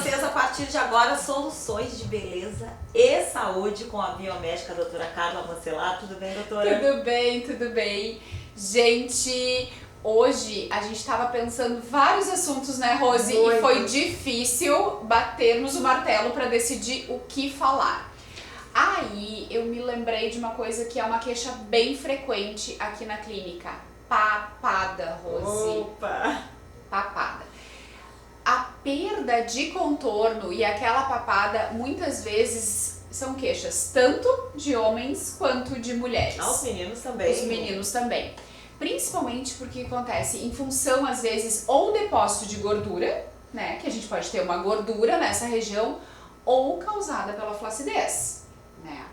vocês, a partir de agora, soluções de beleza e saúde com a biomédica a doutora Carla Moncelar. Tudo bem, doutora? Tudo bem, tudo bem. Gente, hoje a gente estava pensando vários assuntos, né, Rose? Muito. E foi difícil batermos o martelo para decidir o que falar. Aí eu me lembrei de uma coisa que é uma queixa bem frequente aqui na clínica. Papada, Rose. Opa! Papada. A perda de contorno e aquela papada muitas vezes são queixas tanto de homens quanto de mulheres. Os meninos também. Os meninos também. Principalmente porque acontece em função, às vezes, ou depósito de gordura, né? Que a gente pode ter uma gordura nessa região, ou causada pela flacidez, né?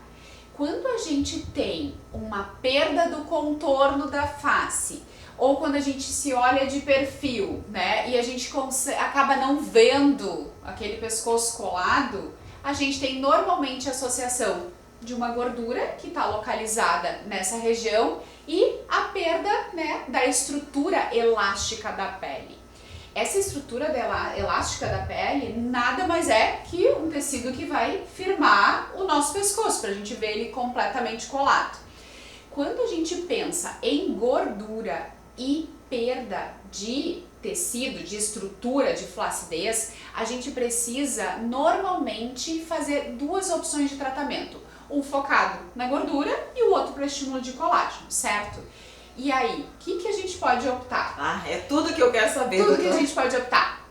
Quando a gente tem uma perda do contorno da face, ou quando a gente se olha de perfil, né, e a gente acaba não vendo aquele pescoço colado, a gente tem normalmente associação de uma gordura que está localizada nessa região e a perda, né, da estrutura elástica da pele. Essa estrutura elástica da pele nada mais é que um tecido que vai firmar o nosso pescoço, para a gente ver ele completamente colado. Quando a gente pensa em gordura e perda de tecido, de estrutura, de flacidez, a gente precisa normalmente fazer duas opções de tratamento. Um focado na gordura e o outro para estímulo de colágeno, certo? E aí, o que a gente pode optar? Ah, é tudo que eu quero saber. Tudo doutora. que a gente pode optar.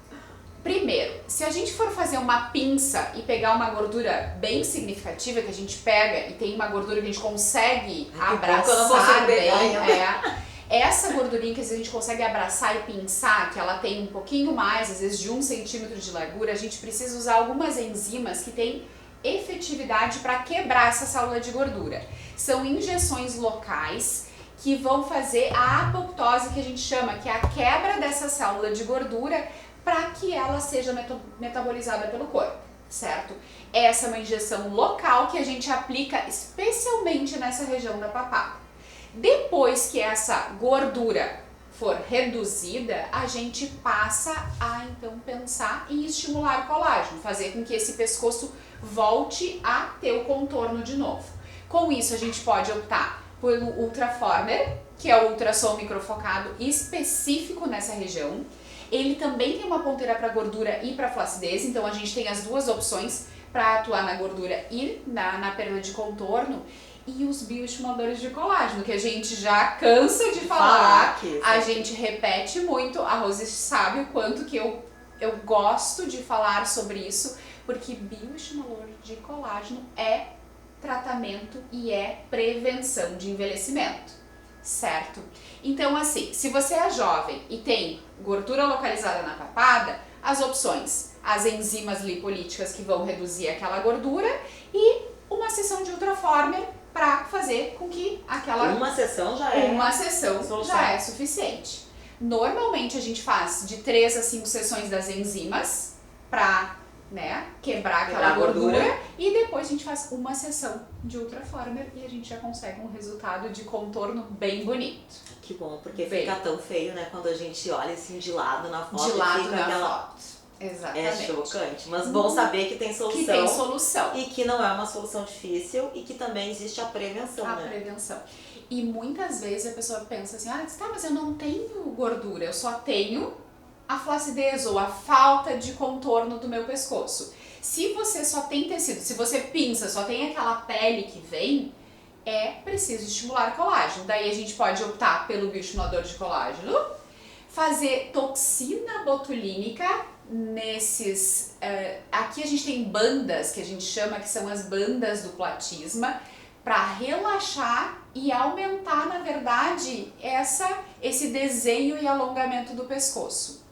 Primeiro, se a gente for fazer uma pinça e pegar uma gordura bem significativa, que a gente pega e tem uma gordura que a gente consegue abraçar que eu não consigo bem, pegar ainda. essa gordurinha que a gente consegue abraçar e pinçar, que ela tem um pouquinho mais, às vezes de 1 centímetro de largura, a gente precisa usar algumas enzimas que têm efetividade para quebrar essa célula de gordura. São injeções locais que vão fazer a apoptose, que a gente chama, que é a quebra dessa célula de gordura para que ela seja metabolizada pelo corpo, certo? Essa é uma injeção local que a gente aplica especialmente nessa região da papada. Depois que essa gordura for reduzida, a gente passa a então pensar em estimular o colágeno, fazer com que esse pescoço volte a ter o contorno de novo. Com isso a gente pode optar pelo Ultraformer, que é o ultrassom microfocado específico nessa região. Ele também tem uma ponteira para gordura e para flacidez, então a gente tem as duas opções para atuar na gordura e na perda de contorno. E os bioestimuladores de colágeno, que a gente já cansa de falar, a gente repete muito, a Rose sabe o quanto que eu gosto de falar sobre isso, porque bioestimulador de colágeno é tratamento e é prevenção de envelhecimento, certo? Então assim, se você é jovem e tem gordura localizada na papada, as opções, as enzimas lipolíticas que vão reduzir aquela gordura e uma sessão de Ultraformer para fazer com que aquela... Uma sessão já é. Uma sessão solução. já é suficiente. Normalmente a gente faz de 3 a 5 sessões das enzimas para, né, quebrar aquela gordura e depois a gente faz uma sessão de Ultraformer e a gente já consegue um resultado de contorno bem bonito. Que bom, porque Bem. fica tão feio, né, quando a gente olha assim de lado na foto. De lado fica na aquela... foto. Exatamente. É chocante, mas bom saber que tem solução. Que tem solução. E que não é uma solução difícil e que também existe a prevenção, A né? prevenção. E muitas vezes a pessoa pensa assim, tá, mas eu não tenho gordura, eu só tenho a flacidez ou a falta de contorno do meu pescoço. Se você só tem tecido, se você pinça, só tem aquela pele que vem, é preciso estimular colágeno. Daí a gente pode optar pelo bioestimulador de colágeno, fazer toxina botulínica nesses... aqui a gente tem bandas, que a gente chama que são as bandas do platisma, para relaxar e aumentar, na verdade, esse desenho e alongamento do pescoço.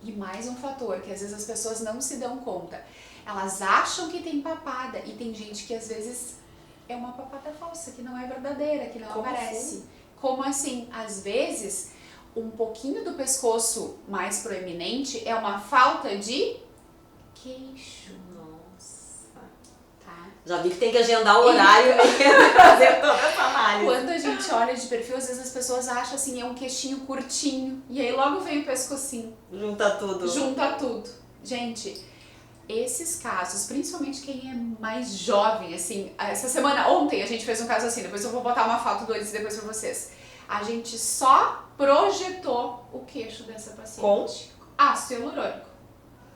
E mais um fator que às vezes as pessoas não se dão conta. Elas acham que tem papada e tem gente que às vezes é uma papada falsa, que não é verdadeira, que não aparece. Assim? Como assim? Às vezes, um pouquinho do pescoço mais proeminente é uma falta de queixo. Nossa. Tá? Já vi que tem que agendar o horário e fazer toda essa análise. Quando a gente olha de perfil, às vezes as pessoas acham assim, é um queixinho curtinho. E aí logo vem o pescocinho. Junta tudo. Junta tudo. Gente, Esses casos, principalmente quem é mais jovem, assim, ontem a gente fez um caso assim, depois eu vou botar uma foto do antes e depois pra vocês. A gente só projetou o queixo dessa paciente. Com? Ácido hialurônico.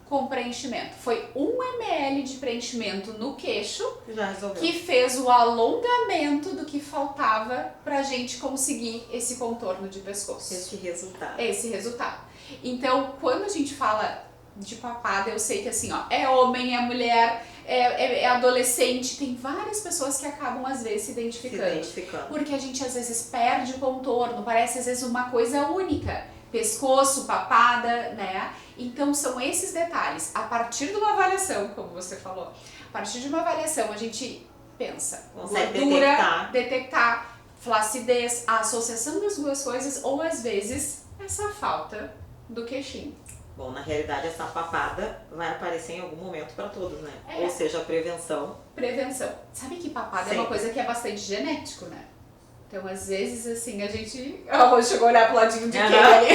Com preenchimento. Foi 1 ml de preenchimento no queixo Já resolveu. que fez o alongamento do que faltava pra gente conseguir esse contorno de pescoço. Esse resultado. Esse resultado. Então, quando a gente fala de papada, eu sei que assim, ó, é homem, é mulher, é adolescente, tem várias pessoas que acabam às vezes se identificando. Porque a gente às vezes perde o contorno, parece às vezes uma coisa única. Pescoço, papada, né? Então são esses detalhes. A partir de uma avaliação, como você falou, a partir de uma avaliação a gente pensa, consegue gordura, detectar flacidez, a associação das duas coisas ou às vezes essa falta do queixinho. Bom, na realidade essa papada vai aparecer em algum momento para todos, né? Ou seja, a prevenção. Prevenção. Sabe que papada é uma coisa que é bastante genético, né? Então, às vezes, assim, a gente... Oh, chegou a olhar pro ladinho de quem ali?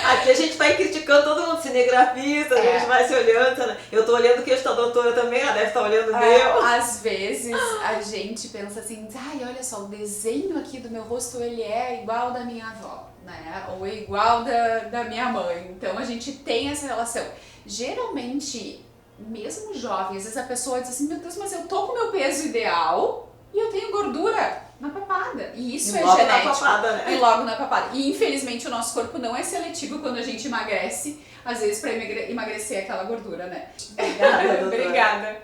Aqui a gente vai criticando todo mundo, cinegrafista, a gente vai se olhando. Né? Eu tô olhando o queixo da doutora também, ela deve estar olhando o meu. Às vezes, a gente pensa assim, ai, olha só, o desenho aqui do meu rosto, ele é igual da minha avó, né? Ou é igual da minha mãe. Então, a gente tem essa relação. Geralmente, mesmo jovem, às vezes a pessoa diz assim, meu Deus, mas eu tô com o meu peso ideal... E eu tenho gordura na papada. E isso é genético. Na papada, né? E logo na papada. E infelizmente o nosso corpo não é seletivo quando a gente emagrece, às vezes pra emagrecer aquela gordura, né? Obrigada, Obrigada.